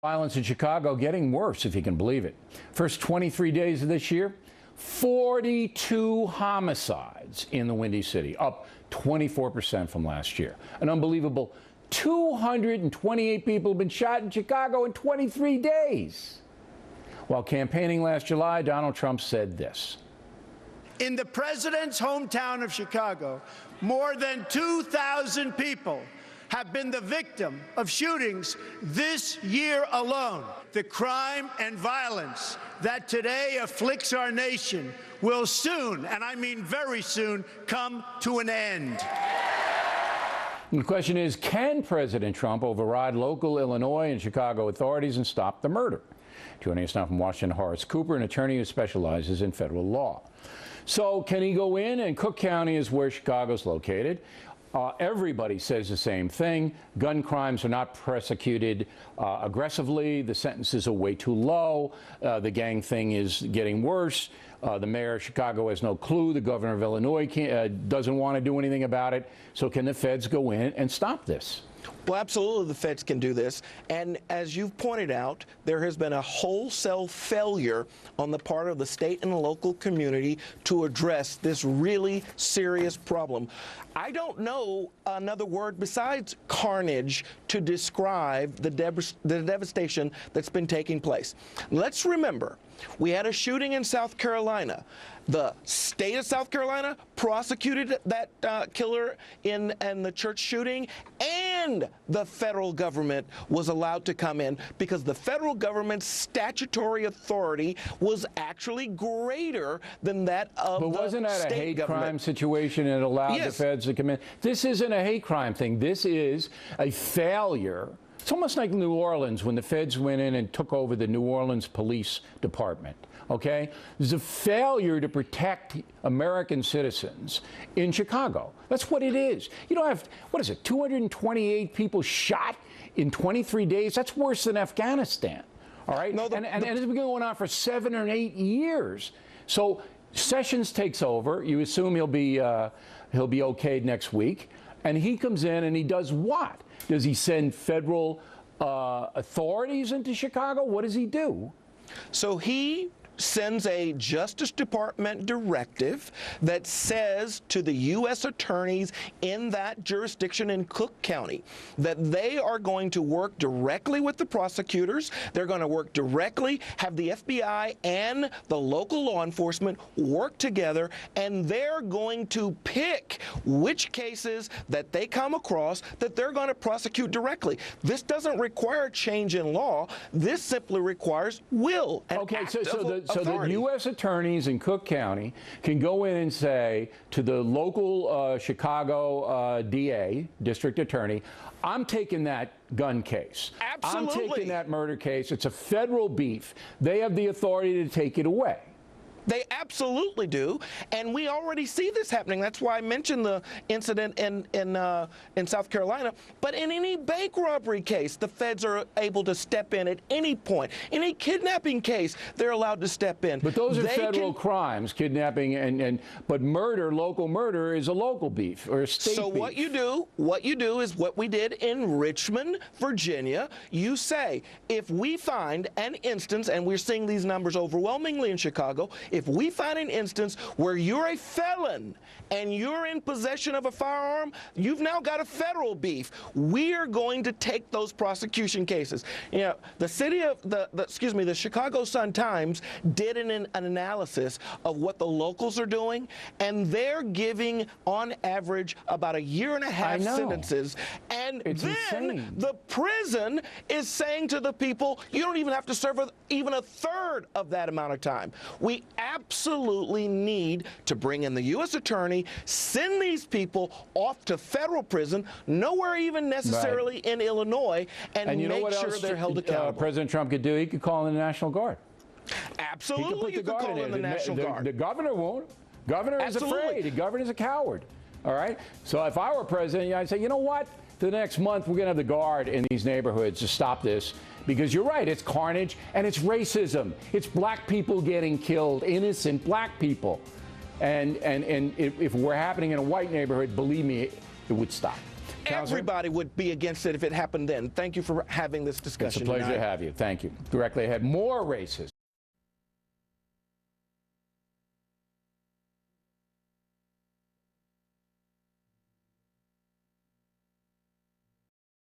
Violence in Chicago getting worse, if you can believe it. First 23 days of this year, 42 homicides in the Windy City, up 24% from last year. An unbelievable 228 people have been shot in Chicago in 23 days. While campaigning last July, Donald Trump said this. In the president's hometown of Chicago, more than 2,000 people have been the victim of shootings this year alone. The crime and violence that today afflicts our nation will soon, and I mean very soon, come to an end. And the question is, can President Trump override local Illinois and Chicago authorities and stop the murder? Joining us now from Washington, Horace Cooper, an attorney who specializes in federal law. So can he go in? And Cook County is where Chicago's located. Everybody says the same thing. Gun crimes are not prosecuted aggressively. The sentences are way too low. The gang thing is getting worse. The mayor of Chicago has no clue. The governor of Illinois doesn't want to do anything about it. So can the feds go in and stop this? Well, absolutely, the feds can do this. And as you've pointed out, there has been a wholesale failure on the part of the state and local community to address this really serious problem. I don't know another word besides carnage to describe the devastation that's been taking place. Let's remember, we had a shooting in South Carolina. The state of South Carolina prosecuted that killer in the church shooting, and the federal government was allowed to come in because the federal government's statutory authority was actually greater than that of the state government. But wasn't that a hate crime situation and it allowed the feds to come in? This isn't a hate crime thing. This is a failure. It's almost like New Orleans when the feds went in and took over the New Orleans Police Department. Okay? There's a failure to protect American citizens in Chicago. That's what it is. You don't have, what is it, 228 people shot in 23 days? That's worse than Afghanistan. All right? No, and it's been going on for 7 or 8 years. So Sessions takes over. You assume he'll be okayed next week. And he comes in and he does what? Does he send federal authorities into Chicago? What does he do? So he sends a Justice Department directive that says to the U.S. attorneys in that jurisdiction in Cook County that they are going to work directly with the prosecutors. They're going to work directly, have the FBI and the local law enforcement work together, and they're going to pick which cases that they come across that they're going to prosecute directly. This doesn't require change in law. This simply requires will and So the U.S. attorneys in Cook County can go in and say to the local Chicago DA, district attorney, I'm taking that gun case. Absolutely. I'm taking that murder case. It's a federal beef. They have the authority to take it away. They absolutely do, and we already see this happening. That's why I mentioned the incident in South Carolina. But in any bank robbery case, the feds are able to step in at any point. Any kidnapping case, they're allowed to step in. But those are federal crimes, kidnapping but murder, local murder, is a local beef or a state beef. So what you do is what we did in Richmond, Virginia. You say, if we find an instance, and we're seeing these numbers overwhelmingly in Chicago, if we find an instance where you're a felon and you're in possession of a firearm, you've now got a federal beef. We are going to take those prosecution cases. You know, the Chicago Sun-Times did an analysis of what the locals are doing, and they're giving on average about 1.5 years sentences. And it's then insane. The prison is saying to the people, you don't even have to serve even 1/3 of that amount of time. We absolutely need to bring in the U.S. attorney, send these people off to federal prison, nowhere even necessarily in Illinois, and you know make what sure else they're held accountable. President Trump could do? He could call in the National Guard. Absolutely, you could call in the National Guard. The governor won't. Governor is afraid. The governor is a coward. All right? So if I were president, I'd say, you know what? For the next month, we're going to have the Guard in these neighborhoods to stop this. Because you're right, it's carnage and it's racism. It's black people getting killed, innocent black people. And if it were happening in a white neighborhood, believe me, it would stop. Everybody would be against it if it happened then. Thank you for having this discussion. It's a pleasure tonight. to have you. Thank you. Directly ahead, more racism.